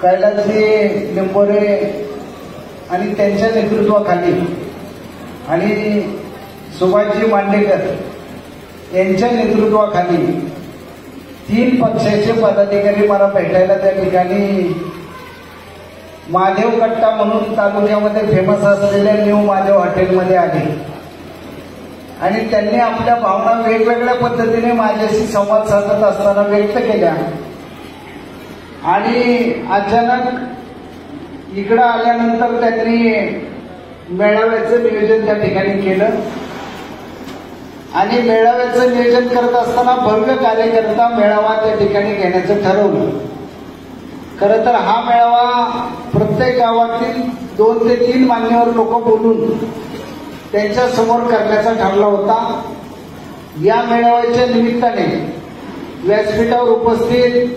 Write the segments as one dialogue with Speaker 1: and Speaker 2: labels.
Speaker 1: कैलासजी लिंबोरे आणि त्यांच्या नेतृत्वाखाली आणि सुभाषजी मांडेकर यांच्या नेतृत्वाखाली 3 पक्षाचे पदाधिकारी मला भेटायला त्या ठिकाणी महादेव कट्टा म्हणून तालुक्यामध्ये फेमस असलेल्या न्यू महादेव हॉटेलमध्ये आले आणि त्यांनी आपल्या भावना वेगवेगळ्या पद्धतीने माझ्याशी संवाद साधत असताना व्यक्त केल्या आणि अचानक इकडं आल्यानंतर त्यांनी मेळाव्याचं नियोजन त्या ठिकाणी केलं आणि मेळाव्याचं नियोजन करत असताना भव्य कार्यकर्ता मेळावा त्या ठिकाणी घेण्याचं ठरवलं. खरं तर हा मेळावा प्रत्येक गावातील 2 ते 3 मान्यवर लोक बोलून त्यांच्या समोर करण्याचा ठरला होता. या मेळाव्याच्या निमित्ताने व्यासपीठावर उपस्थित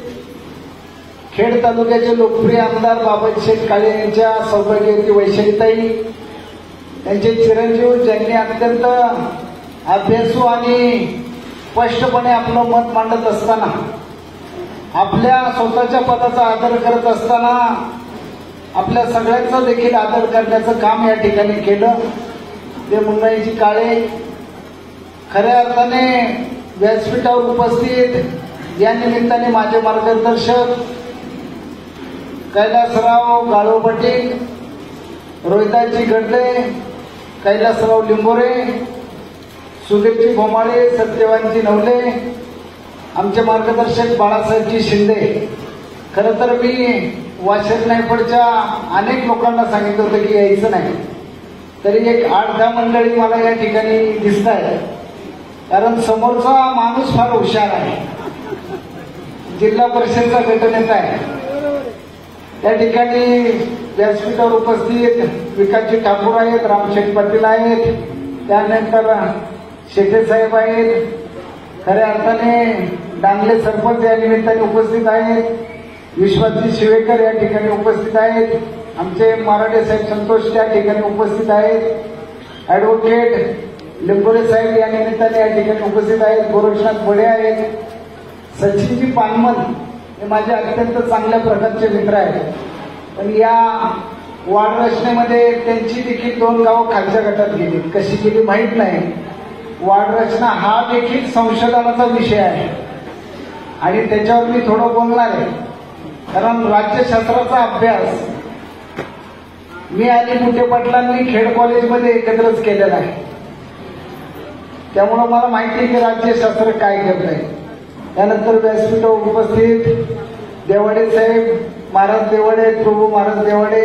Speaker 1: खेड तालुक्याचे लोकप्रिय आमदार बाबाजी काळे यांच्या सौभाग्यवती वैशालीताई, त्यांचे चिरंजीव ज्यांनी अत्यंत अभ्यासू आणि स्पष्टपणे आपलं मत मांडत असताना, आपल्या स्वतःच्या पदाचा आदर करत असताना आपल्या सगळ्यांचा देखील आदर करण्याचं काम या ठिकाणी केलं. ते मुंबईची काळे खऱ्या अर्थाने व्यासपीठावर उपस्थित या निमित्ताने माझे मार्गदर्शक कैलासराव गाळो पाटील, रोहिदासजी गडले, कैलासराव लिंबोरे, सुधीरजी भोमाळे, सत्यवानजी नवले, आमचे मार्गदर्शक बाळासाहेबजी शिंदे. खरं तर मी वाशद नायपडच्या अनेक लोकांना सांगितलं होतं की यायचं नाही, तरी एक 8-10 मंडळी मला या ठिकाणी दिसत आहेत. कारण समोरचा माणूस फार हुशार आहे, जिल्हा परिषदचा गटनेता आहे. त्या ठिकाणी व्यासपीठावर उपस्थित विकासजी ठाकूर आहेत, रामशेठ पाटील आहेत, त्यानंतर शेटे साहेब आहेत, खऱ्या अर्थाने डांगले सरपंच या निमित्ताने उपस्थित आहेत, विश्वासजी शिवेकर या ठिकाणी उपस्थित आहेत, आमचे मराठे साहेब संतोष त्या ठिकाणी उपस्थित आहेत, ऍडव्होकेट लिंबोरे साहेब या निमित्ताने या ठिकाणी उपस्थित आहेत, गोरक्षनाथ बडे आहेत, सचिनजी पानमन हे माझे अत्यंत चांगल्या प्रकारचे मित्र आहेत. पण या वार्ड रचनेमध्ये त्यांची देखील 2 गावं खालच्या गटात गेली. कशी गेली माहीत नाही. वार्ड रचना हा देखील संशोधनाचा विषय आहे आणि त्याच्यावर मी थोडं बोलणार आहे. कारण राज्यशास्त्राचा अभ्यास मी आणि मुठे पाटलांनी खेड कॉलेजमध्ये एकत्रच केलेला आहे. त्यामुळं मला माहिती आहे की राज्यशास्त्र काय करत आहे. त्यानंतर व्यासपीठावर उपस्थित देवाडे साहेब, महाराज देवाडे, प्रभू महाराज देवाडे,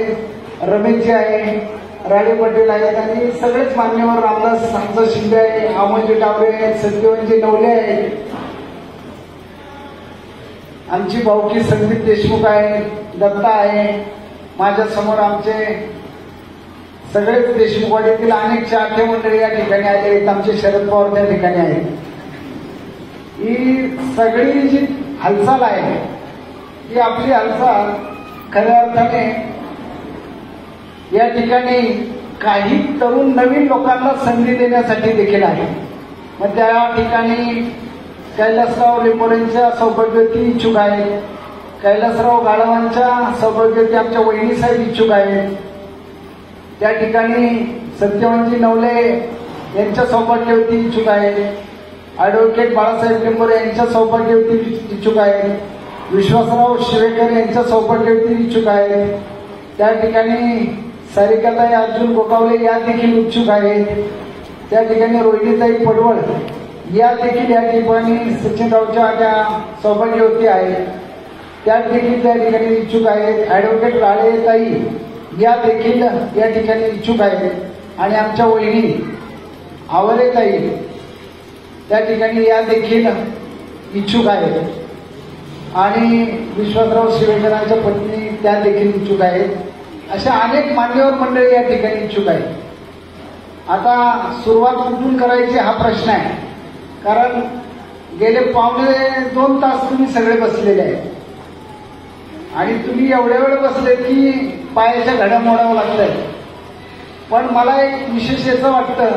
Speaker 1: रमेशजी आहे, राडे पटेल आहेत आणि सगळेच मान्यवर, रामदास आमचा शिंदे आहे, अमोलजी टावरे आहेत, सत्यवनजी नवले आहेत, आमची भाऊकी संदीप देशमुख आहे, दत्ता आहे, माझ्या समोर आमचे सगळेच देशमुखवाडीतील अनेक चाहते मंडळी या ठिकाणी आले आहेत, आमचे शरद पवार त्या ठिकाणी आहेत. ही सगळी जी हालचाल आहे ही आपली हालचाल खऱ्या अर्थाने या ठिकाणी काही तरुण नवीन लोकांना संधी देण्यासाठी देखील आहे. मग त्या ठिकाणी कैलासराव लिंबोरेंच्या सौभाग्यवती इच्छुक आहेत, कैलासराव गाळवांच्या सौभाग्यवती आमच्या वहिनीसाहेब इच्छुक आहेत, त्या ठिकाणी सत्यवानजी नवले यांच्या सौभाग्यवती इच्छुक आहेत, ऍडव्होकेट बाळासाहेब लिंबोरे यांच्या सौभाग्यवती इच्छुक आहेत, विश्वासराव शिवेकर यांच्या सौभाग्यवती इच्छुक आहेत, त्या ठिकाणी सारिकाताई अर्जुन गोकावले या देखील इच्छुक आहेत, त्या ठिकाणी रोहिणीताई पडवळ या देखील या ठिकाणी सचिनरावच्या त्या सौभाग्यवती आहेत, त्या देखील त्या ठिकाणी इच्छुक आहेत, ऍडव्होकेट राळेताई या देखील या ठिकाणी इच्छुक आहेत आणि आमच्या वहिनी आवरेताई त्या ठिकाणी या देखील इच्छुक आहेत आणि विश्वासराव शिवेकरांच्या पत्नी त्या देखील इच्छुक आहेत. अशा अनेक मान्यवर मंडळी या ठिकाणी इच्छुक आहेत. आता सुरुवात कुठून करायची हा प्रश्न आहे. कारण गेले 2.25 तास तुम्ही सगळे बसलेले आहेत आणि तुम्ही एवढ्या वेळ बसले की पायाच्या घड्या मोडावं लागतंय. पण मला एक विशेष याचं वाटतं,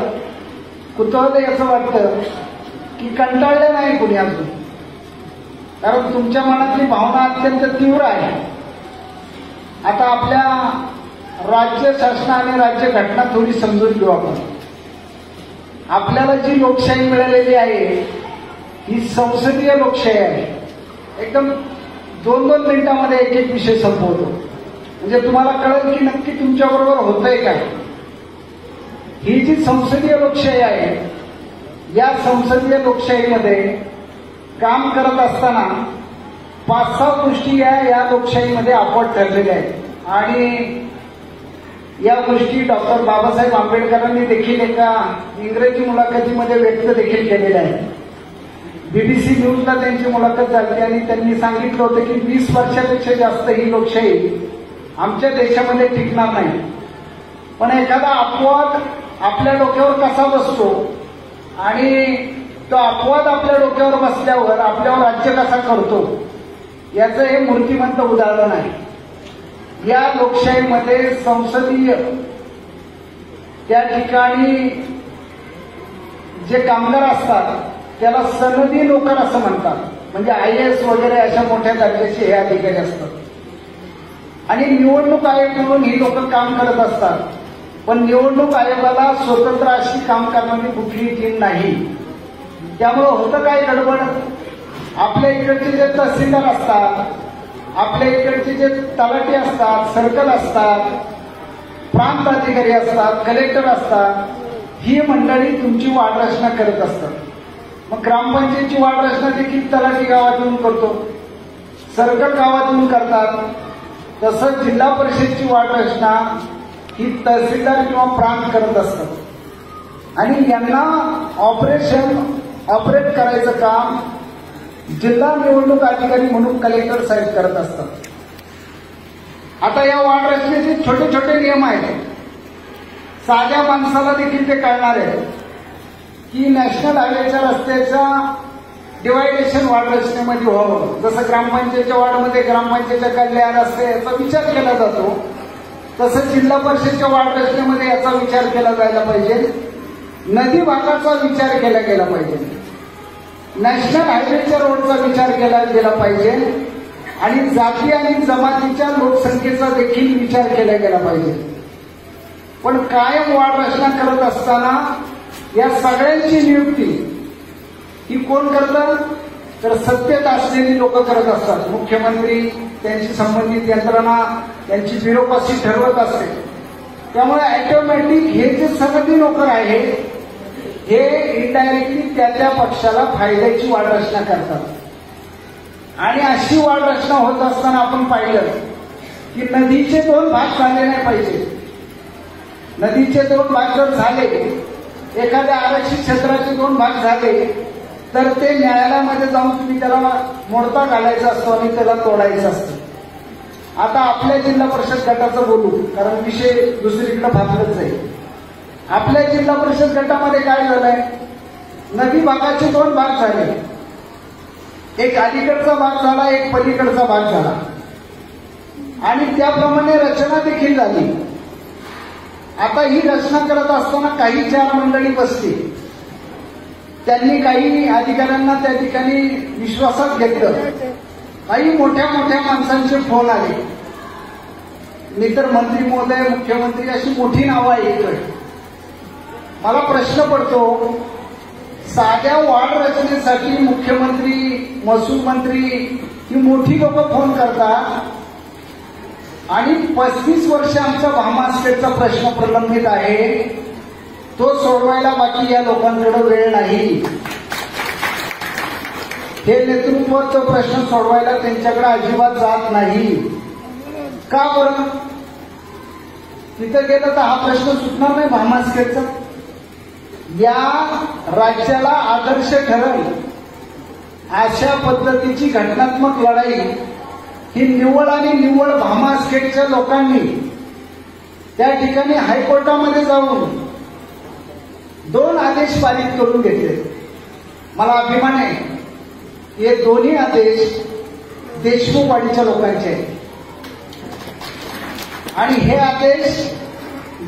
Speaker 1: कुतूहल याचं वाटतं की कंटाळले नाही कुणी अजून. कारण तुमच्या मनातली भावना अत्यंत तीव्र आहे. आता आपल्या राज्य शासन आणि राज्य घटना थोडी समजून घेऊ आपण. आपल्याला जी लोकशाही मिळालेली आहे ही संसदीय लोकशाही आहे. एकदम 2-2 मिनिटांमध्ये एक एक विषय संपवतो, म्हणजे तुम्हाला कळेल की नक्की तुमच्याबरोबर होतंय काय. ही जी संसदीय लोकशाही आहे, या संसदीय लोकशाहीमध्ये काम करत असताना 5-6 गोष्टी या लोकशाहीमध्ये अपवाद ठरलेल्या आहेत. आणि या गोष्टी डॉक्टर बाबासाहेब आंबेडकरांनी देखील एका इंग्रजी मुलाखतीमध्ये व्यक्त देखील केलेल्या आहेत. BBC न्यूजला त्यांची मुलाखत झाली आणि त्यांनी सांगितलं होतं की 20 वर्षापेक्षा जास्त ही लोकशाही आमच्या देशामध्ये टिकणार नाही. पण एखादा अपवाद आपल्या डोक्यावर कसा बसतो आणि तो अपवाद आपल्या डोक्यावर बसल्यावर आपल्यावर राज्य कसा करतो याचं हे मूर्तिमंत उदाहरण आहे. या लोकशाहीमध्ये संसदीय त्या ठिकाणी जे कामगार असतात त्याला सनदी नोकर असं म्हणतात. म्हणजे IAS वगैरे अशा मोठ्या दर्जाचे हे अधिकारी असतात. आणि निवडणूक आयोग म्हणून ही लोक काम करत असतात. पण निवडणूक आयोगाला स्वतंत्र अशी काम करणारी कुठलीही टीम नाही. त्यामुळे होतं काय गडबड, आपल्या इकडचे जे तहसीलदार असतात, आपल्या इकडचे जे तलाठी असतात, सर्कल असतात, प्रांत अधिकारी असतात, कलेक्टर असतात, ही मंडळी तुमची वाढरचना करत असतात. मग ग्रामपंचायतची वाढरचना देखील तलाठी गावातून करतो, सर्कल गावातून करतात. तसंच जिल्हा परिषदची वाढरचना ही तहसीलदार किंवा प्रांत करत असतात. आणि यांना ऑपरेट करायचं काम जिल्हा निवडणूक अधिकारी म्हणून कलेक्टर साहेब करत असतात. आता या वाढरचनेचे छोटे छोटे नियम आहेत. साध्या माणसाला देखील ते कळणार आहे की नॅशनल हायवेच्या रस्त्याच्या डिवायडेशन वाढरचनेमध्ये व्हावं. जसं ग्रामपंचायतच्या वार्डमध्ये ग्रामपंचायतच्या कल्याण रस्ते याचा विचार केला जातो, तसं जिल्हा परिषदच्या वाढरचनेमध्ये याचा विचार केला जायला पाहिजे. नदी भागाचा विचार केला गेला पाहिजे. नॅशनल हायवेच्या रोडचा विचार केला गेला पाहिजे. आणि जाती आणि जमातीच्या लोकसंख्येचा देखील विचार केला गेला पाहिजे. पण कायम वाढरचना करत असताना या सगळ्यांची नियुक्ती ही कोण करतं, तर सत्तेत असलेली लोक करत असतात. मुख्यमंत्री, त्यांची संबंधित यंत्रणा, त्यांची ब्युरोक्रसी ठरवत असते. त्यामुळे ऑटोमॅटिक हे जे सनदी नोकर आहे हे इनडायरेक्टली त्या पक्षाला फायद्याची वाढरचना करतात. आणि अशी वाढरचना होत असताना आपण पाहिलं की नदीचे 2 भाग झाले नाही पाहिजे. नदीचे 2 भाग जर झाले, एखाद्या आरक्षित क्षेत्राचे 2 भाग झाले, तर ते न्यायालयामध्ये जाऊन तुम्ही त्याला मोडता घालायचा असतो आणि त्याला तोडायचं असतं. आता आपल्या जिल्हा परिषद गटाचं बोलू, कारण विषय दुसरीकडे भागलंच आहे. आपल्या जिल्हा परिषद गटामध्ये काय झालंय, नदी भागाचे 2 भाग झाले. एक अलीकडचा भाग झाला, एक पलीकडचा भाग झाला. आणि त्याप्रमाणे रचना देखील झाली. आता ही रचना करत असताना काही 4 मंडळी बसली. त्यांनी काही अधिकाऱ्यांना त्या ठिकाणी विश्वासात घेतलं. काही मोठ्या मोठ्या माणसांचे फोन आले. मी तर मंत्री महोदय, मुख्यमंत्री अशी मोठी नावं ऐकतोय. मला प्रश्न पडतो, साध्या वाढ रचनेसाठी मुख्यमंत्री, महसूल मंत्री ही मोठी लोक फोन करतात आणि 35 वर्ष आमचा भामास्टेटचा प्रश्न प्रलंबित आहे, तो सोडवायला बाकी या लोकांकडे वेळ नाही. हे नेतृत्वाचा प्रश्न सोडवायला त्यांच्याकडे अजिबात जात नाही. का बरं? तिथे गेलं तर हा प्रश्न सुटणार नाही भामास्टेटचा. या राज्याला आदर्श ठरेल अशा पद्धतीची घटनात्मक लढाई ही निव्वळ आणि निव्वळ भामास्टेटच्या लोकांनी त्या ठिकाणी हायकोर्टामध्ये जाऊन 2 आदेश पारित करून घेतले. मला अभिमान आहे, हे दोन्ही आदेश देशमुखवाडीच्या लोकांचे आहेत. आणि हे आदेश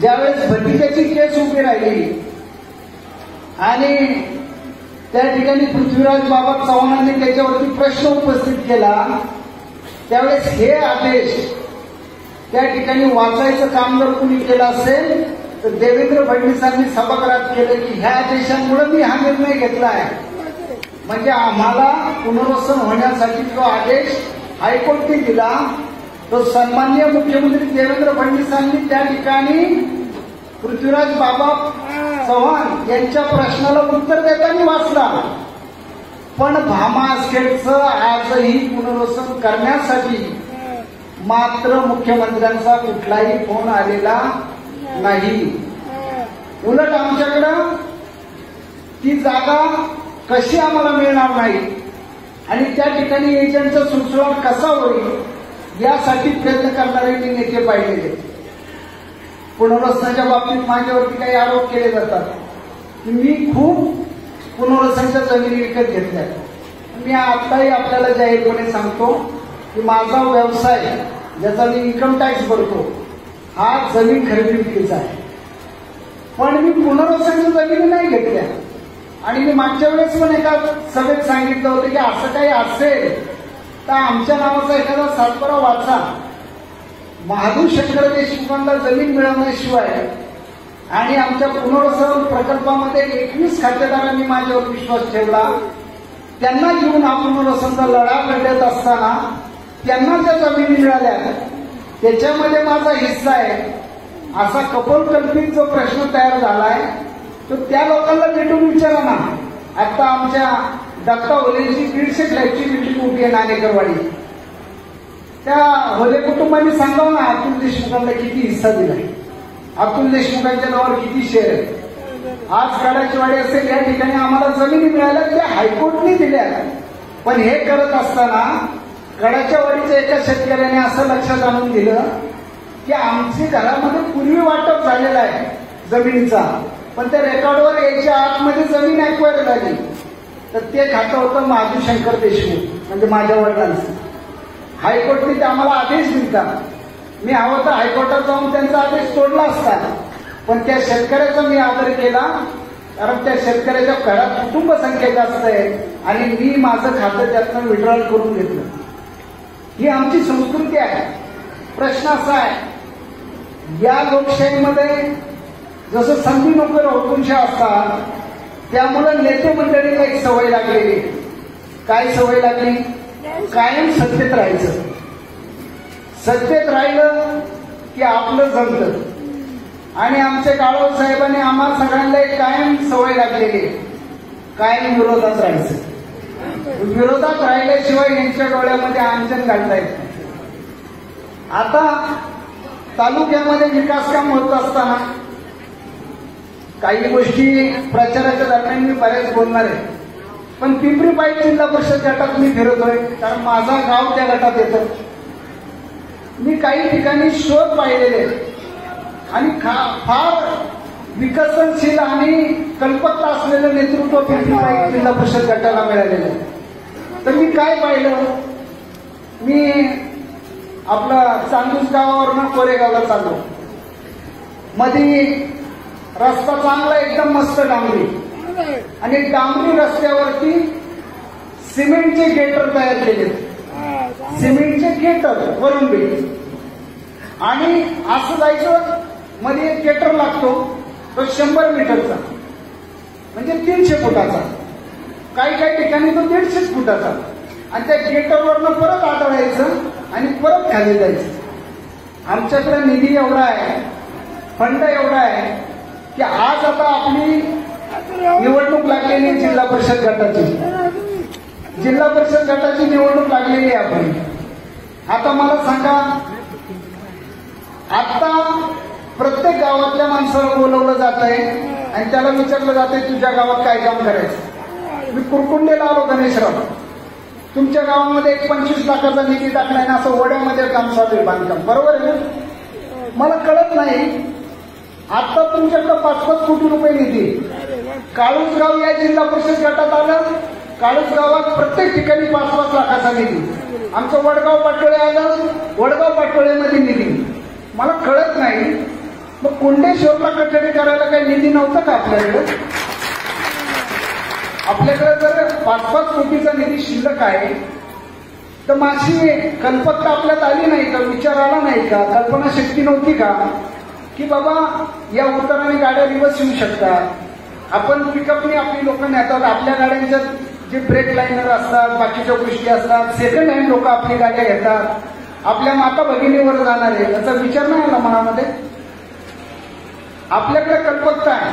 Speaker 1: ज्यावेळेस भटिकेची केस उभी राहिली आणि त्या ठिकाणी पृथ्वीराज बाबा चव्हाणांनी त्याच्यावरती प्रश्न उपस्थित केला। त्यावेळेस हे आदेश त्या ठिकाणी वाचायचं काम जर कुणी केलं असेल तर देवेंद्र फडणवीसांनी सभागृहात केलं की ह्या आदेशामुळे मी हा निर्णय घेतला आहे। म्हणजे आम्हाला पुनर्वसन होण्यासाठी जो आदेश हायकोर्टने दिला तो सन्माननीय मुख्यमंत्री देवेंद्र फडणवीसांनी त्या ठिकाणी पृथ्वीराज बाबा चव्हाण यांच्या प्रश्नाला उत्तर देताना वाचला। पण भामाखेडचं आजही पुनर्वसन करण्यासाठी मात्र मुख्यमंत्र्यांचा कुठलाही फोन आलेला नाही। उलट आमच्याकडं ती जागा कशी आम्हाला मिळणार नाही आणि त्या ठिकाणी एजंटचा सुळसुळाट कसा होईल यासाठी प्रयत्न करणारे मी नेते पाहिलेले। पुनर्वसनाच्या बाबतीत माझ्यावरती काही आरोप केले जातात की मी खूप पुनर्वसनाच्या जमिनी विकत घेतल्या। मी आताही आपल्याला जाहीरपणे सांगतो की माझा व्यवसाय ज्याचा मी इन्कम टॅक्स भरतो हा जमीन खरेदी विक्रीचा आहे। पण मी पुनर्वसनाच्या जमिनी नाही घेतल्या आणि मी मागच्या वेळेस पण एका सभेत सांगितलं होतं की असं काही असेल तर आमच्या नावाचा एखादा सातबारा वाचा। महादेव शंकर देशमुखांना जमीन मिळवण्याशिवाय आणि आमच्या पुनर्वसन प्रकल्पामध्ये 21 खातेदारांनी माझ्यावर विश्वास ठेवला। त्यांना घेऊन हा पुनर्वसनचा लढा लढत असताना त्यांना ज्या जमिनी मिळाल्या त्याच्यामध्ये माझा हिस्सा आहे असा कपोलकल्पित जो प्रश्न तयार झालाय तो त्या लोकांना भेटून विचारा ना। आता आमच्या दत्ता होलेची 150 फ्लॅटची बिल्डिंग उभी आहे नाणेकरवाडी। त्या होले कुटुंबांनी सांगावं ना अतुल देशमुखांना किती हिस्सा दिलाय, अतुल देशमुखांच्या नावावर किती शेअर आहे। आज काडाचीवाडी असेल या ठिकाणी आम्हाला जमिनी मिळाल्या त्या हायकोर्टने दिल्या। पण हे करत असताना कडाच्या वाडीच्या एका शेतकऱ्याने असं लक्षात आणून दिलं की आमच्या घरामध्ये पूर्वी वाटप झालेला आहे जमिनीचा पण त्या रेकॉर्डवर यायच्या आतमध्ये जमीन ऍक्वायर झाली तर ते खातं होतं महादेव शंकर देशमुख म्हणजे माझ्या वडिलांचं। हायकोर्टने ते आम्हाला आदेश दिला। मी हवं तर हायकोर्टात जाऊन त्यांचा आदेश तोडला असता पण त्या शेतकऱ्याचा मी आदर केला कारण त्या शेतकऱ्याच्या घरात कुटुंब संख्या जास्त आहे आणि मी माझं खातं त्यातनं विड्रॉल करून घेतलं। ही आमची संस्कृती आहे। प्रश्न असा आहे या लोकशाहीमध्ये जसं संधी नोकर हुकुमशाह असतात त्यामुळे नेते मंडळीला एक सवय लागलेली। काय सवय लागली? कायम सत्तेत राहायचं। सत्तेत राहिलं की आपलं जमतं आणि आमच्या गाळव साहेबांनी आम्हा सगळ्यांना एक कायम सवय लागलेली कायम विरोधात राहायचं। विरोधात राहिल्याशिवाय यांच्या डोळ्यामध्ये अंजन घालता येत नाही। आता तालुक्यामध्ये विकास काम होत असताना काही गोष्टी प्रचाराच्या दरम्यान मी बऱ्याच बोलणार आहे पण पिंपरी पाईप जिल्हा परिषद गटात मी फिरतोय कारण माझा गाव त्या गटात येतं। मी काही ठिकाणी शोध पाहिलेले आणि फार विकसनशील आणि कल्पकता असलेलं नेतृत्व पिंपरी पाईप जिल्हा परिषद गटाला मिळालेलं आहे। तर मी काय पाहिलं, मी आपलं चांदूस गावावरनं कोरेगावला चाललो। मध्ये रस्ता चांगला एकदम मस्त डांबरी आणि डांबरी रस्त्यावरती सिमेंटचे गेटर तयार केले। सिमेंटचे गेटर वरून बी आणि असं जायचं मध्ये एक गेटर लागतो तो 100 मीटरचा म्हणजे 300 फुटाचा काही काही ठिकाणी तो 150 फुटाचा आणि त्या गेटरवरनं परत आदळायचं आणि परत खाली जायचं। आमच्याकडे निधी एवढा आहे, फंड एवढा आहे की आज आता आपली निवडणूक लागलेली जिल्हा परिषद गटाची निवडणूक लागलेली आहे आपली। आता मला सांगा आता प्रत्येक गावातल्या माणसाला बोलवलं जात आहे आणि त्याला विचारलं जात आहे तुझ्या गावात काय काम करायचं। मी कुरकुंडेला आलो गणेशराव, तुमच्या गावामध्ये 25 लाखाचा निधी टाकलाय ना असं वड्यामध्ये काम चालू आहे बांधकाम, बरोबर आहे ना? मला कळत नाही आता तुमच्याकडे 5-5 कोटी रुपये निधी। काळूसगाव या जिल्हा परिषद गटात आलं, काळूस गावात प्रत्येक ठिकाणी 5-5 लाखाचा निधी। आमचं वडगाव पाटोळे आलं, वडगाव पाटोळेमध्ये निधी। मला कळत नाही मग कुंडेश्वरला कठडी करायला काही निधी नव्हता का आपल्याकडे? आपल्याकडे जर 5-5 कोटीचा निधी शिल्लक आहे तर माझी कल्पकता आपल्यात आली नाही का, विचार आला नाही का, कल्पना शक्ती नव्हती का की बाबा या उतराने गाड्या रिवर्स येऊ शकतात. आपण पिकअपने आपली लोक नेतात, आपल्या गाड्यांच्या जे ब्रेक लाईनर असतात, बाकीच्या गोष्टी असतात, सेकंड हँड लोक आपली गाड्या घेतात, आपल्या माता भगिनीवर जाणार आहे याचा विचार नाही आला मनामध्ये. आपल्याकडे कल्पकता आहे.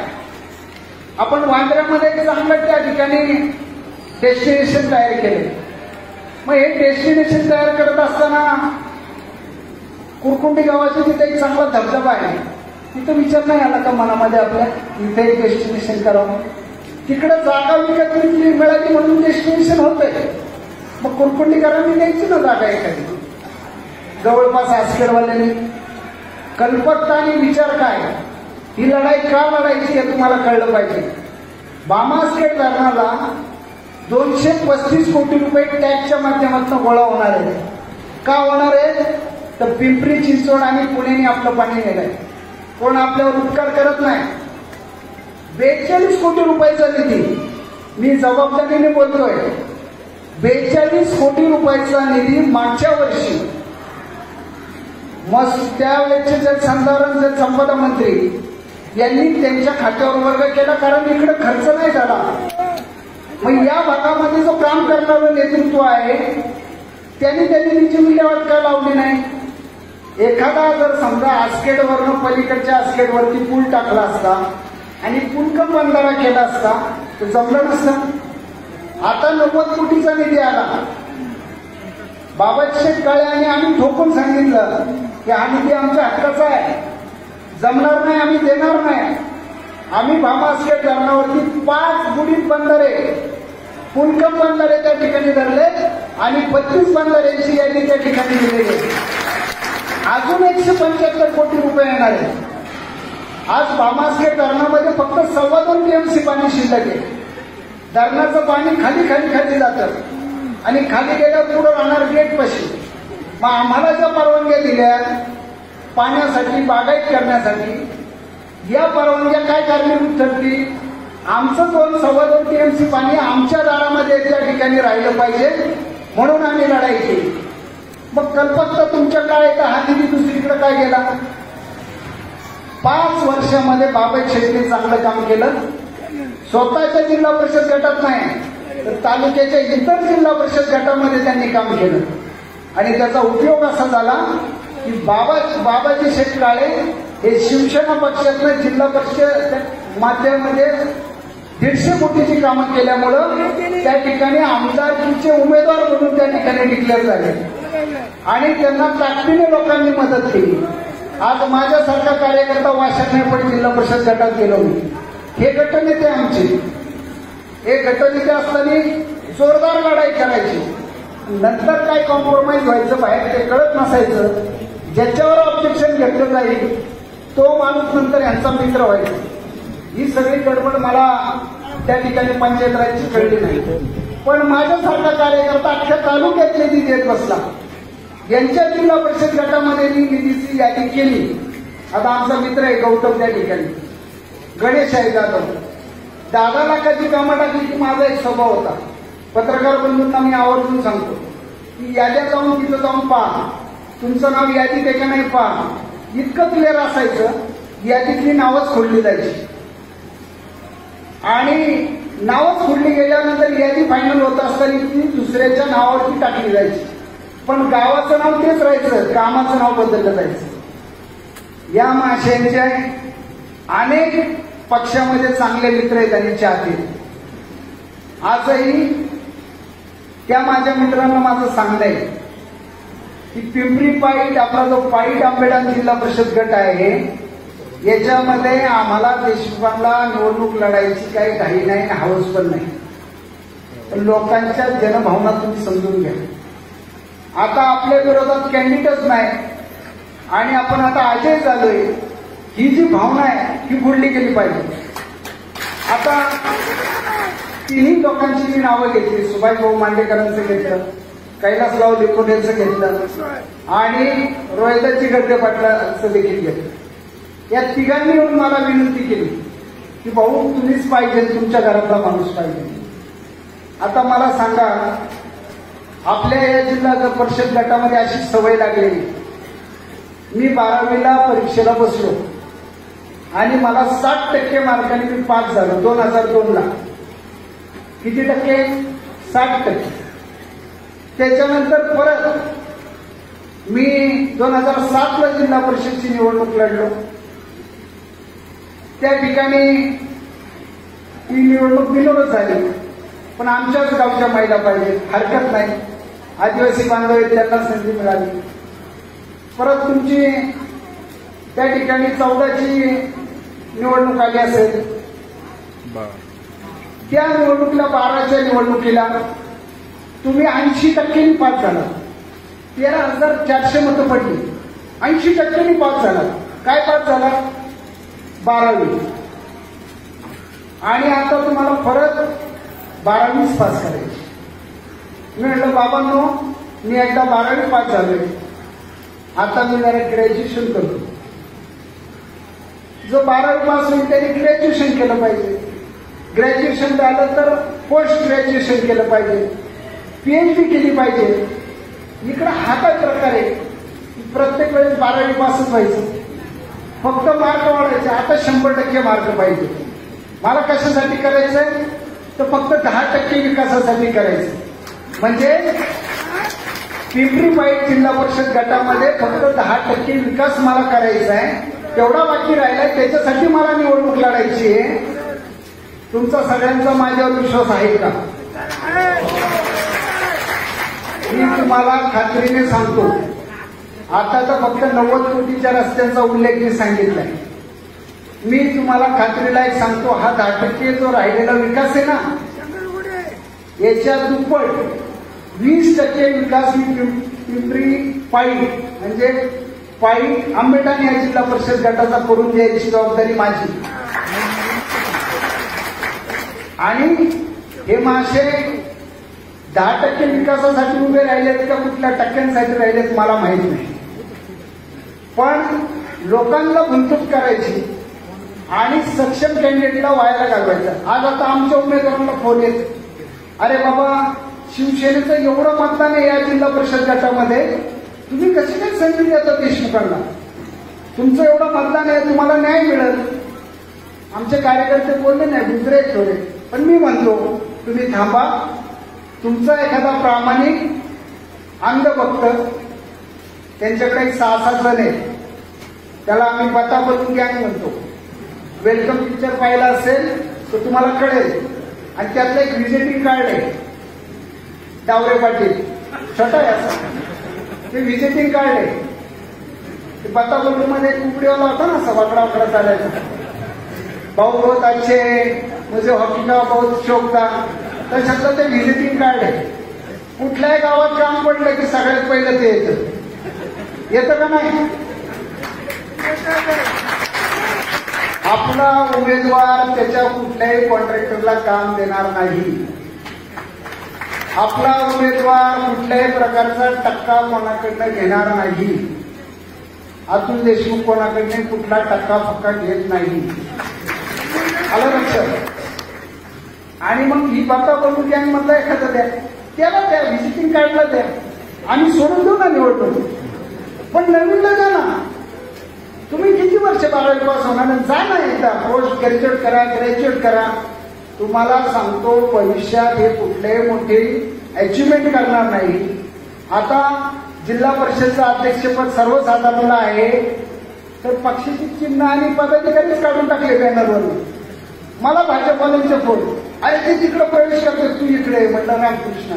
Speaker 1: आपण वांद्र्यामध्ये चांगलं त्या ठिकाणी डेस्टिनेशन तयार केले. मग हे डेस्टिनेशन तयार करत असताना कुरकुंडी गावाची तिथे एक चांगला धबधबा आहे, तिथं विचार नाही आला का मनामध्ये आपल्या इथे एक डेस्टिनेशन करावं. तिकडे जागा विकत मिळाली म्हणून डेस्टिनेशन होतंय. मग कुरकुंडीकरांनी द्यायची ना जागा एखादी जवळपास आसखेडवाल्यांनी. कल्पकता आणि विचार काय, ही लढाई का लढायची हे तुम्हाला कळलं पाहिजे. बामासखेड धरणाला 235 कोटी रुपये टॅक्सच्या माध्यमातून गोळा होणार आहे. का होणार आहे तर पिंपरी चिंचवड आणि पुण्याने आपलं पाणी नेलंय. कोण आपल्यावर उपकार करत नाही. 42 कोटी रुपयाचा निधी, मी जबाबदारीने बोलतोय, 42 कोटी रुपयाचा निधी मागच्या वर्षी मग त्यावेळेचे जलसंधारण जलसंपदा मंत्री यांनी त्यांच्या खात्यावर वर्ग केला, कारण इकडे खर्च नाही झाला. मग या भागामध्ये जो काम करणारं नेतृत्व आहे त्यांनी तिची विल्हेवाट का लावली नाही. एखादा जर समजा आसखेडवरनं पलीकडच्या आसखेडवरती पूल टाकला असता आणि पूल बंधारा केला असता तर जमलं नसतं. आता 90 कोटीचा निधी आला. बाबाजी काळे आणि आम्ही ठोकून सांगितलं की हा निधी आमच्या हक्काचा आहे, जमणार नाही, आम्ही देणार नाही. आम्ही भामासखेड धरणावरती 5 बुडीत बंधारे, पुलकम बंधारे त्या ठिकाणी धरले आणि 32 बंधाऱ्यांची यादी त्या ठिकाणी दिलेली. अजून 175 कोटी रुपये येणार आहे. आज भामासखेड धरणामध्ये फक्त 2.25 TMC पाणी शिल्लक आहे. धरणाचं पाणी खाली खाली खाली जातं आणि खाली गेल्यावर पुढे राहणार गेट पशी. मग आम्हाला ज्या परवानग्या दिल्या पाण्यासाठी, बागायत करण्यासाठी, या परवानग्या काय कारणीभूत ठरतील. आमचं 2.25 TMC पाणी आमच्या दारामध्ये त्या ठिकाणी राहिलं पाहिजे म्हणून आम्ही लढाई केली. मग कल्पकता तुमच्या काय तर हा निधी दुसरीकडे काय गेला. 5 वर्षामध्ये बाबाजी शेट्टी चांगलं काम केलं. स्वतःच्या जिल्हा परिषद गटात नाही तर तालुक्याच्या इतर जिल्हा परिषद गटामध्ये त्यांनी काम केलं आणि त्याचा उपयोग असा झाला की बाबाजी शेठ काळे हे शिवसेना पक्षातनं जिल्हा परिषद माध्यमामध्ये 150 कोटीची कामं केल्यामुळं त्या ठिकाणी आमदारकीचे उमेदवार म्हणून त्या ठिकाणी डिक्लेअर झाले आणि त्यांना ताकदीने लोकांनी मदत केली. आज माझ्यासारखा कार्यकर्ता वाशानेपडी जिल्हा परिषद गटात गेलो मी. हे गटनेते आमचे, हे गटनेते असताना जोरदार लढाई करायची. नंतर काय कॉम्प्रोमाइज व्हायचं बाहेर ते कळत नसायचं. ज्याच्यावर ऑब्जेक्शन घेतलं जाईल तो माणूस नंतर यांचा मित्र व्हायचा. ही सगळी गडबड मला त्या ठिकाणी पंचायत राजची कळली नाही. पण माझ्यासारखा कार्यकर्ता अख्ख्या तालुक्यात निधी देत बसला. यांच्या जिल्हा परिषद गटामध्ये मी निधीची यादी केली. आता आमचा मित्र आहे गौतम त्या ठिकाणी, गणेश आहे जाधव, 10 लाखाची कामं टाकली की माझा एक स्वभाव होता. पत्रकार बंधूंना मी आवर्जून सांगतो की याद्या जाऊन तिथं जाऊन पहा, तुमचं नाव यादीत आहे का नाही पहा. इतकं क्लिअर असायचं. यादीतली नावच खोडली जायची आणि नावच खोडली गेल्यानंतर यादी फायनल होत असताना ती दुसऱ्याच्या नावावरती टाकली जायची. पण गावाचं नाव तेच राहायचं, कामाचं नाव बदललं जायचं. या माश्यांच्या अनेक पक्षामध्ये चांगले मित्र आहेत आणि चाहते. आजही त्या माझ्या मित्रांना माझं सांगणं आहे की पिंपरी पाईट, आपला जो पाईट आंबेडा जिल्हा परिषद गट आहे याच्यामध्ये आम्हाला देशमुखांना निवडणूक लढायची काही घाई नाही, हवस पण नाही. पण लोकांच्या जनभावना तुम्ही समजून घ्या. आता आपल्या विरोधात कॅन्डिडेट नाही आणि आपण आता अजय झालोय, ही जी भावना आहे ही बुडली गेली पाहिजे. आता तिन्ही लोकांची मी नावं घेतली. सुभाषभाऊ मांडेकरांचं घेतलं, कैलासराव लिकोटेचं घेतलं आणि रोहिदाजी गड्डे पाटलांचं देखील घेतलं. या तिघांनी येऊन मला विनंती केली की भाऊ तुम्हीच पाहिजे, तुमच्या घरातला माणूस पाहिजे. आता मला सांगा, आपल्या या जिल्हा परिषद गटामध्ये अशी सवय लागलेली, मी 12वीला परीक्षेला बसलो आणि मला 60% मार्कांनी मी पास झालो 2002ला. किती टक्के? 60%. त्याच्यानंतर परत मी 2007ला जिल्हा परिषदची निवडणूक लढलो. त्या ठिकाणी ती निवडणूक बिनविरोध झाली, पण आमच्याच गावच्या महिला पाहिजे, हरकत नाही, आदिवासी बांधव आहेत त्यांना संधी मिळाली. परत तुमची त्या ठिकाणी 14ची निवडणूक आली असेल, त्या निवडणुकीला 12च्या निवडणुकीला तुम्ही 80% पास झाला. 13,400 मतं पडली, 80% पास झाला. काय पास झाला? 12वी. आणि आता तुम्हाला परत 12वीच पास करायची. मी म्हटलं बाबांनो, मी एकदा 12वी पास झालोय, आता मी जरा ग्रॅज्युएशन करतो. जो 12वी पास होईल त्यांनी ग्रॅज्युएशन केलं पाहिजे. ग्रॅज्युएशन झालं तर पोस्ट ग्रॅज्युएशन केलं पाहिजे, पीएचडी केली पाहिजे. इकडे हा काय प्रकार आहे? प्रत्येक वेळेस 12वी पासच व्हायचं, फक्त मार्क वाढायचे. आता 100% मार्क पाहिजे. मला कशासाठी करायचंय? तर फक्त 10% विकासासाठी करायचं. म्हणजे पिंपरी पैठ जिल्हा परिषद गटामध्ये फक्त 10% विकास मला करायचा आहे, तेवढा बाकी राहिलाय. त्याच्यासाठी मला निवडणूक लढायची आहे. तुमचा सगळ्यांचा माझ्यावर विश्वास आहे का? मी तुम्हाला खात्रीने सांगतो, आता तर फक्त 90 कोटीच्या रस्त्यांचा उल्लेख मी सांगितलाय. मी तुम्हाला खात्रीला एक सांगतो, हा 10% जो राहिलेला विकास आहे ना, याच्या दुप्पट 20% विकास मी पिंपरी पैठ म्हणजे पैठ आंबेठाण या जिल्हा परिषद गटाचा करून द्यायची जबाबदारी माझी. आणि हे मासे 10% विकासासाठी उभे राहिलेत का कुठल्या टक्क्यांसाठी राहिलेत मला माहित नाही, पण लोकांना गुंतवणूक करायची आणि सक्षम कॅन्डिडेटला व्हायला घालवायचं. आज आता आमच्या उमेदवारांना फोन येत, अरे बाबा शिवसेनेचं एवढं मतदान आहे या जिल्हा परिषद गटामध्ये, तुम्ही कशी काय संधी देता देशमुखांना? तुमचं एवढं मतदान आहे, तुम्हाला न्याय मिळेल. आमचे कार्यकर्ते बोलले नाही, दुसरे थोडे, पण मी म्हणतो तुम्ही थांबा. तुमचा एखादा प्रामाणिक अंधभक्त, त्यांच्याकडे 6-7 जण आहे, त्याला आम्ही बता बनवून गँग म्हणतो. वेलकम पिक्चर पाहिला असेल तर तुम्हाला कळेल. आणि त्यातलं एक व्हिजिटिंग कार्ड आहे, डावरे पाटील छोटा आहे असं, ते व्हिजिटिंग कार्ड आहे. ते बता बनवून मध्ये कुकडेवाला होता ना, असा वाकडा वाकडा चालायचा, भाऊ बहुत अच्छे, मुझे हॉकी का बहुत शौक था, तशातलं ते व्हिजिटिंग कार्ड आहे. कुठल्याही गावात काम पडलं की सगळ्यात पहिलं ते येतं का नाही? आपला उमेदवार त्याच्या कुठल्याही कॉन्ट्रॅक्टरला काम देणार नाही. आपला उमेदवार कुठल्याही प्रकारचा टक्का कोणाकडनं घेणार नाही. अतुल देशमुख कोणाकडे कुठला टक्का फक्का घेत नाही. आलं लक्षात? आणि मग ही बाता बनवून गँग मधला एखादा द्या, त्याला द्या, व्हिजिटिंग कार्डला द्या, आम्ही सोडून देऊ ना निवडणूक. पण नवीनला द्या ना. तुम्ही किती वर्ष 12वी पास होणार? जा ना एकदा पोस्ट ग्रॅज्युएट करा, ग्रॅज्युएट करा. तुम्हाला सांगतो भविष्यात हे कुठलेही मोठी अचिव्हमेंट करणार नाही. आता जिल्हा परिषदचं अध्यक्षपद सर्वसाधारण आहे, तर पक्षाची चिन्ह आणि पदाधिकारीच काढून टाकले बॅनरवरून. मला भाजपवाल्यांचे फोन, अरे ते तिकडे प्रवेश करतो, तू इकडे. म्हटलं रामकृष्ण,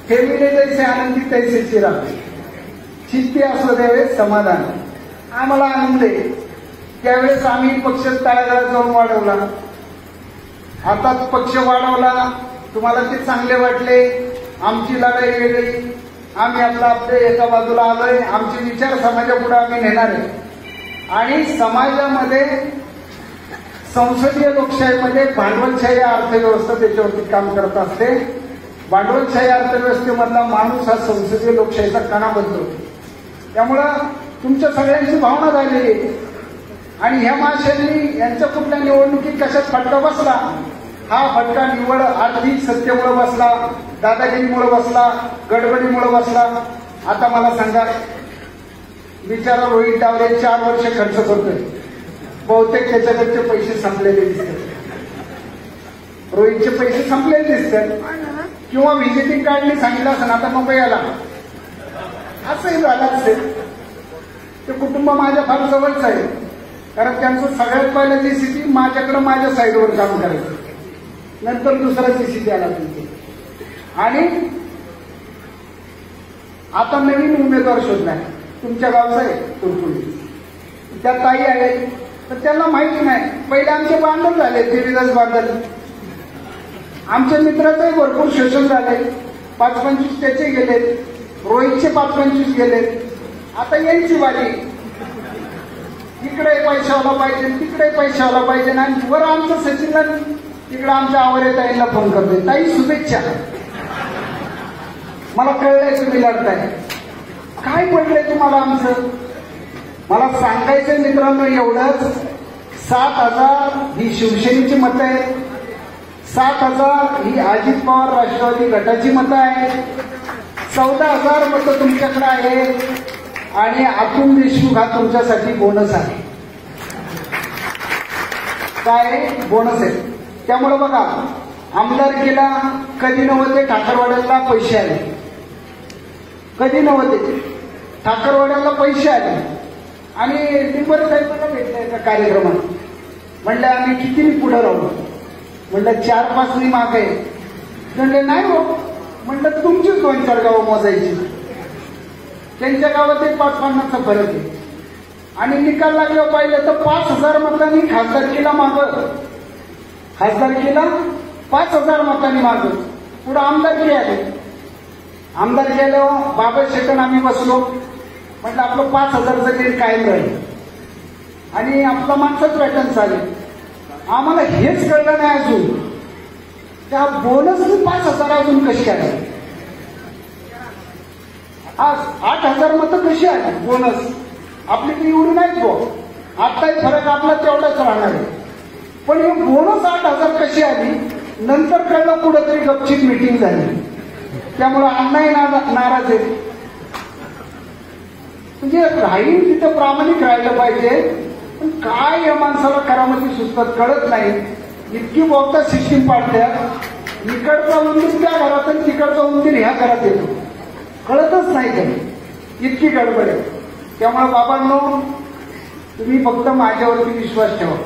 Speaker 1: ठेविले तैसे आनंदी तैसे चिराग, चित्ती असो त्यावेळेस समाधान. आम्हाला आनंद आहे. त्यावेळेस आम्ही पक्ष तळागाळात जाऊन वाढवला, आता पक्ष वाढवला, तुम्हाला ते चांगले वाटले. आमची लढाई वेगळी, आम्ही आपल्या एका बाजूला आलोय. आमचे विचार समाजापुढे आम्ही नेणार आहे. आणि समाजामध्ये संसदीय लोकशाहीमध्ये भांडवलशाही अर्थव्यवस्था त्याच्यावरती काम करत असते. भांडवलशाही अर्थव्यवस्थेमधला माणूस हा संसदीय लोकशाहीचा कणा बनतो. त्यामुळं तुमच्या सगळ्यांची भावना झालेली आहे. आणि ह्या माणसांनी यांच्या कुठल्या निवडणुकीत कशात फटका बसला हा फटका निव्वळ आर्थिक सत्तेमुळे बसला, दादागिरीमुळे बसला, गडबडीमुळे बसला. आता मला सांगा, बिचारा रोहित डावरे 4 वर्ष खर्च करतोय, बहुतेक त्याच्याकडचे पैसे संपलेले दिसतात, रोहितचे पैसे संपलेले दिसतात. किंवा व्हिजिटिंग कार्डने सांगितलं असं आता नको याला, असंही झालं असेल. ते कुटुंब माझ्या फार जवळच आहे, कारण त्यांचं सगळ्यात पहिलं जीसीटी माझ्याकडे माझ्या साईडवर काम करायचं, नंतर दुसरा जीसीटी आला तुमचे. आणि आता नवीन उमेदवार शोधलाय, तुमच्या गावचा आहे तुरपुली, त्या ताई आहेत, तर त्यांना माहिती नाही. पहिले आमचे बांधव झाले, देवीदास बांधल, आमच्या मित्राचंही भरपूर शोषण झाले, 5-25 त्याचे गेलेत, रोहितचे 5-25 गेलेत. आता यांची वाली, इकडे पैशावाला पाहिजे, तिकडे पैशावाला पाहिजे. आणि वर आमचं सचिनला तिकडे आमच्या आवरे ताईंना फोन करतोय, ताई शुभेच्छा, मला कळलंय तुम्ही लढताय, काय पडलंय तुम्हाला आमचं. मला सांगायचंय मित्रांनो एवढंच, 7,000 ही शिवसेनेची मतं आहेत, 7,000 ही अजित पवार राष्ट्रवादी गटाची मतं आहेत, 14,000 मतं तुमच्याकडे आहेत, आणि अतुल देशमुख हा तुमच्यासाठी बोनस आहे. काय बोनस आहे. त्यामुळे बघा, आमदारकीला कधी नव्हते ठाकरवाड्याला पैसे आले, कधी नव्हते ठाकरवाड्याला पैसे आले. आणि निंबर साहेबांना भेटले एका कार्यक्रमात, म्हणलं आम्ही किती पुढे राहू, म्हणलं 4-5 माग आहे, म्हणले नाही हो, म्हणलं तुमचीच 2-4 गावं मोजायची, त्यांच्या गावात 5-50चा फरक आहे. आणि निकाल लागल्यावर पाहिलं तर 5,000 मतांनी खासदारकीला मागं, खासदारकीला 5,000 मतांनी मागं. पुढे आमदारकी आली, आमदारकी आल्यावर बाबा शेटन आम्ही बसलो, म्हटलं आपलं 5,000चं लीड कायम राहील आणि आपला माणसाच पॅटर्न चालेल. आम्हाला हेच कळलं नाही अजून, त्या बोनसनी 5,000 अजून कशी आली, आज 8,000 मतं कशी आली बोनस. आपली ती एवढी नाहीच गो, आताही फरक आपला तेवढाच राहणार आहे. पण हे बोनस 8,000 कशी आली, नंतर कळलं कुठंतरी गपचीत मिटिंग झाली. त्यामुळे अण्णाही नाराज आहे. म्हणजे राहील तिथं प्रामाणिक राहिलं पाहिजे, पण काय या माणसाला करामती सुचतात कळत नाही. इतकी बोगता सिस्टीम पाडतात, इकडचा उंदीर त्या घरात आणि तिकडचा उंदीर ह्या घरात येतो, कळतच नाही काही, इतकी गडबड आहे. त्यामुळे बाबांनो, तुम्ही फक्त माझ्यावरती विश्वास ठेवा,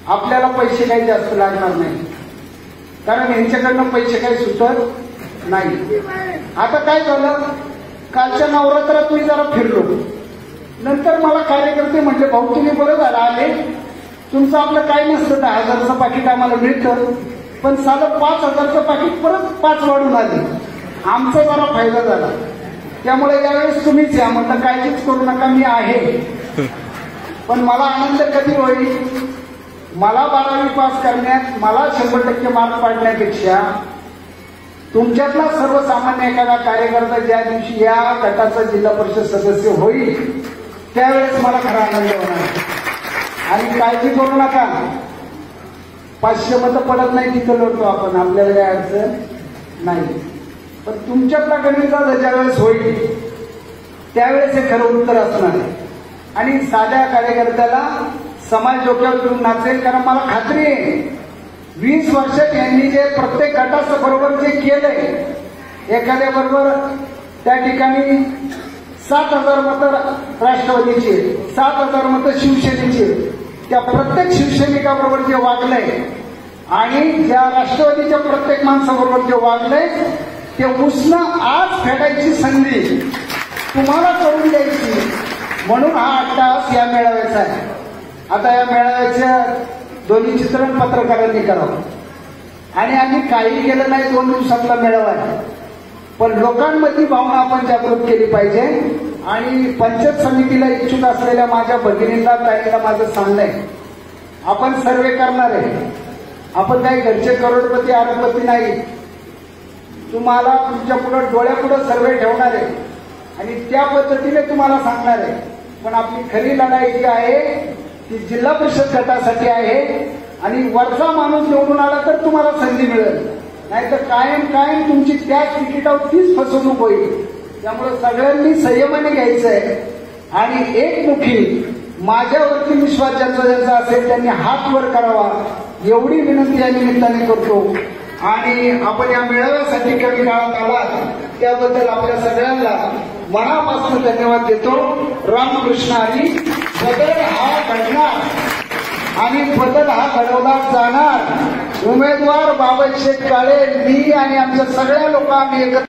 Speaker 1: आपल्याला पैसे काही जास्त लागणार नाही, कारण यांच्याकडनं पैसे काही सुचत नाही. आता काय झालं, कालच्या नवरात्रात मी जरा फिरलो, नंतर मला कार्यकर्ते म्हटले, भाऊ तुम्ही बरं झालं आले, तुमचं आपलं काही नसतं, 10,000चं पाकिट आम्हाला मिळतं, पण साधं 5,000चं पाकिट परत 5 वाढून आले, आमचा जरा फायदा झाला. त्यामुळे यावेळेस तुम्हीच या, म्हटलं काळजीच करू नका, मी आहे. पण मला आनंद कधी होईल, मला 12वी पास करण्यात मला 100% मार्क पाडण्यापेक्षा तुमच्यातला सर्वसामान्य एखादा कार्यकर्ता ज्या दिवशी या गटाचा जिल्हा परिषद सदस्य होईल, त्यावेळेस मला खरा आनंद होणार. आणि काळजी करू नका, 500 मतं पडत नाही तिथं लढतो आपण, आपल्याला काही अडचण नाही. पण तुमच्यातला गणिता ज्यावेळेस होईल त्यावेळेस हे खरं उत्तर असणार आहे. आणि साध्या कार्यकर्त्याला समाज डोक्यावर घेऊन नाचेल, कारण मला खात्री आहे 20 वर्षात यांनी जे प्रत्येक गटाचं बरोबर जे केलंय, एखाद्या बरोबर त्या ठिकाणी 7,000 मतं राष्ट्रवादीची, 7,000 मतं शिवसेनेची, त्या प्रत्येक शिवसैनिकाबरोबर जे वागलंय आणि ज्या राष्ट्रवादीच्या प्रत्येक माणसाबरोबर जे वागलंय, ते उसनं आज फेडायची संधी तुम्हाला करून द्यायची, म्हणून हा अट्टाहास या मेळाव्याचा आहे. आता या मेळाव्याच्या दोन्ही चित्रण पत्रकारांनी करावं, आणि आम्ही काही केलं नाही, 2 दिवसातला मेळावा आहे, पण लोकांमधली भावना आपण जागृत केली पाहिजे. आणि पंचायत समितीला इच्छुक असलेल्या माझ्या भगिनींना ताईंना माझं सांगणं आहे, आपण सर्वे करणार आहे, आपण काही घरचे करोडपती अरबपती नाही, तुम्हाला तुमच्या पुढे डोळ्यापुढे सर्वे ठेवणार आहे आणि त्या पद्धतीने तुम्हाला सांगणार आहे. पण आपली खरी लढाई जी आहे ती जिल्हा परिषद गटासाठी आहे. आणि वरचा माणूस निवडून आला तर तुम्हाला संधी मिळेल, नाहीतर कायम कायम तुमची त्याच तिकिटावर तीच फसवणूक होईल. त्यामुळे सगळ्यांनी संयमाने घ्यायचं आहे आणि एकमुखी माझ्यावरती विश्वास ज्यांचा असेल त्यांनी हात वर करावा एवढी विनंती या निमित्ताने करतो. आणि आपण या मेळाव्यासाठी कमी काळात आलात त्याबद्दल आपल्या सगळ्यांना मनापासून धन्यवाद देतो. रामकृष्ण हरी. बदल हा घडणार आणि बदल हा घडवला जाणार. उमेदवार बाबासाहेब काळे, मी आणि आमच्या सगळ्या लोक आम्ही एकत्र